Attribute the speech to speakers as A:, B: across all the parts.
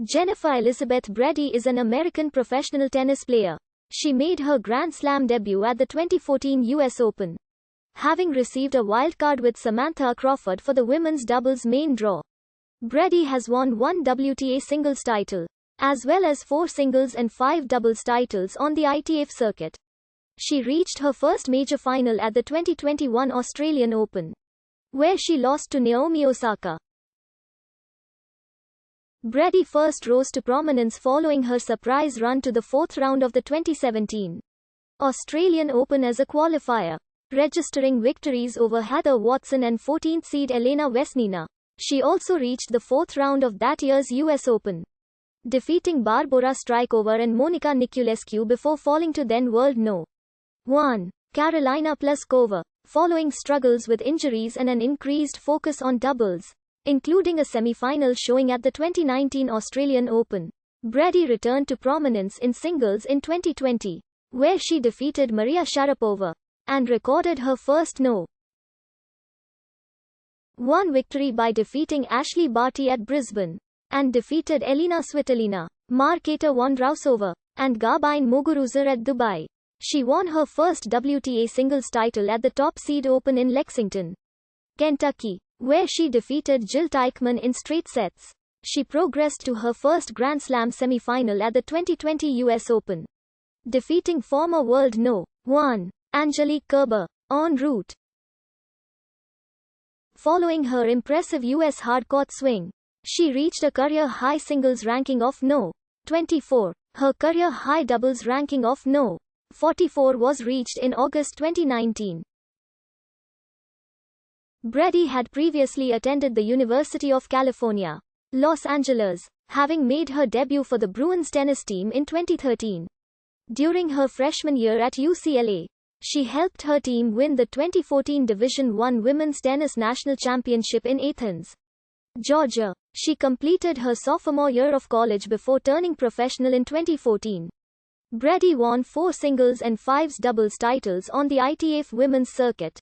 A: Jennifer Elizabeth Brady is an American professional tennis player. She made her Grand Slam debut at the 2014 US Open, having received a wildcard with Samantha Crawford for the women's doubles main draw. Brady has won 1 WTA singles title, as well as 4 singles and 5 doubles titles on the ITF circuit. She reached her first major final at the 2021 Australian Open, where she lost to Naomi Osaka. Brady first rose to prominence following her surprise run to the 4th round of the 2017 Australian Open as a qualifier, registering victories over Heather Watson and 14th seed Elena Vesnina. She also reached the 4th round of that year's US Open, defeating Barbora Strykova and Monica Niculescu before falling to then world No. 1 Karolina Pliskova, following struggles with injuries and an increased focus on doubles, including a semi-final showing at the 2019 Australian Open. Brady returned to prominence in singles in 2020, where she defeated Maria Sharapova, and recorded her first No. 1 victory by defeating Ashley Barty at Brisbane, and defeated Elina Svitolina, Marketa Vondrausova, and Garbine Muguruza at Dubai. She won her first WTA singles title at the top seed Open in Lexington, Kentucky, where she defeated Jill Teichmann in straight sets. She progressed to her first Grand Slam semi-final at the 2020 US Open, defeating former world No. 1 Angelique Kerber, en route. Following her impressive US hardcourt swing, she reached a career-high singles ranking of No. 24. Her career-high doubles ranking of No. 44 was reached in August 2019. Brady had previously attended the University of California, Los Angeles, having made her debut for the Bruins tennis team in 2013. During her freshman year at UCLA, she helped her team win the 2014 Division I Women's Tennis National Championship in Athens, Georgia. She completed her sophomore year of college before turning professional in 2014. Brady won 4 singles and 5 doubles titles on the ITF women's circuit.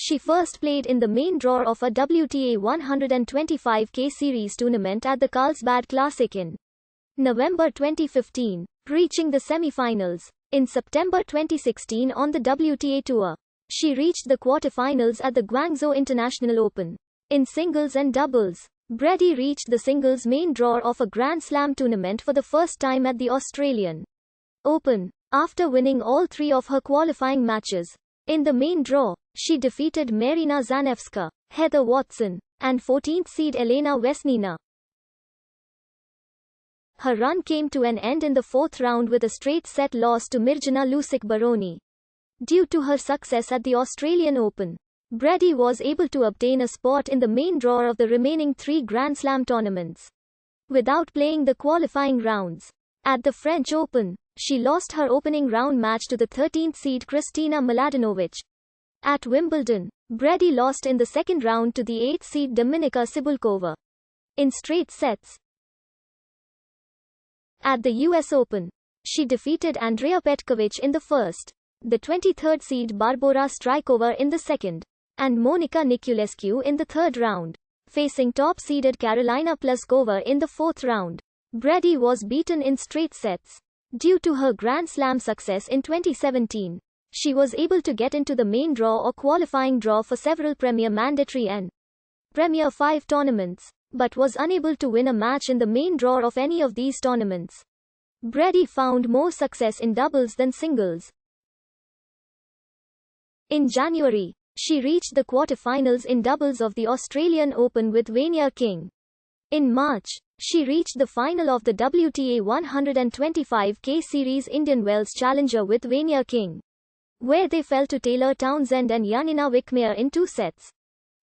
A: She first played in the main draw of a WTA 125K Series tournament at the Carlsbad Classic in November 2015, reaching the semi-finals. In September 2016 on the WTA Tour, she reached the quarter-finals at the Guangzhou International Open. In singles and doubles, Brady reached the singles main draw of a Grand Slam tournament for the first time at the Australian Open, after winning all 3 of her qualifying matches. In the main draw, she defeated Marina Zanevska, Heather Watson, and 14th seed Elena Vesnina. Her run came to an end in the 4th round with a straight-set loss to Mirjana Lusic Baroni. Due to her success at the Australian Open, Brady was able to obtain a spot in the main draw of the remaining 3 Grand Slam tournaments, without playing the qualifying rounds. At the French Open, she lost her opening round match to the 13th seed Kristina Mladenovic. At Wimbledon, Brady lost in the second round to the 8th seed Dominika Cibulkova, in straight sets. At the US Open, she defeated Andrea Petkovic in the first, the 23rd seed Barbora Strykova in the second, and Monica Niculescu in the third round, facing top-seeded Karolina Pliskova in the 4th round. Brady was beaten in straight sets. Due to her Grand Slam success in 2017, she was able to get into the main draw or qualifying draw for several Premier Mandatory and Premier 5 tournaments, but was unable to win a match in the main draw of any of these tournaments. Brady found more success in doubles than singles. In January, she reached the quarterfinals in doubles of the Australian Open with Vania King. In March, she reached the final of the WTA 125K Series Indian Wells Challenger with Vania King, where they fell to Taylor Townsend and Janina Wickmeyer in 2 sets.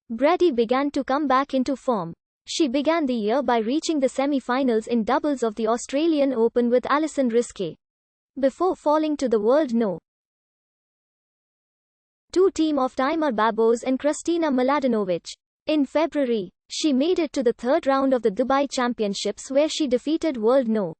A: Brady began to come back into form. She began the year by reaching the semi-finals in doubles of the Australian Open with Alison Risqué, before falling to the world No. 2 team of Timur Babos and Kristina Mladenovic. In February, she made it to the 3rd round of the Dubai Championships where she defeated world No.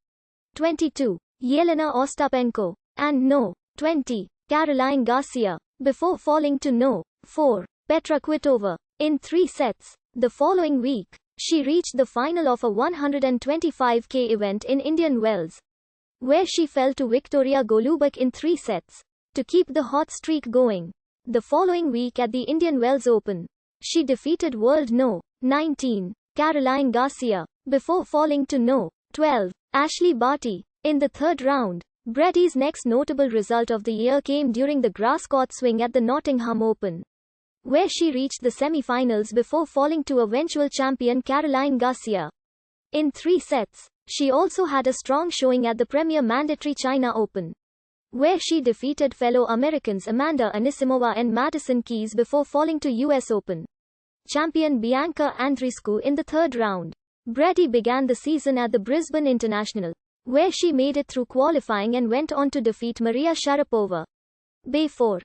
A: 22, Yelena Ostapenko, and No. 20, Caroline Garcia, before falling to No. 4, Petra Kvitova, in 3 sets. The following week, She reached the final of a 125k event in Indian Wells, where she fell to Victoria Golubac in 3 sets to keep the hot streak going. The following week at the Indian Wells Open, she defeated world No. 19, Caroline Garcia, before falling to No. 12, Ashley Barty, in the third round. Brady's next notable result of the year came during the grass court swing at the Nottingham Open, where she reached the semi-finals before falling to eventual champion Caroline Garcia in 3 sets. She also had a strong showing at the Premier Mandatory China Open, where she defeated fellow Americans Amanda Anisimova and Madison Keys before falling to US Open champion Bianca Andreescu in the third round. Brady began the season at the Brisbane International, where she made it through qualifying and went on to defeat Maria Sharapova. Bay 4.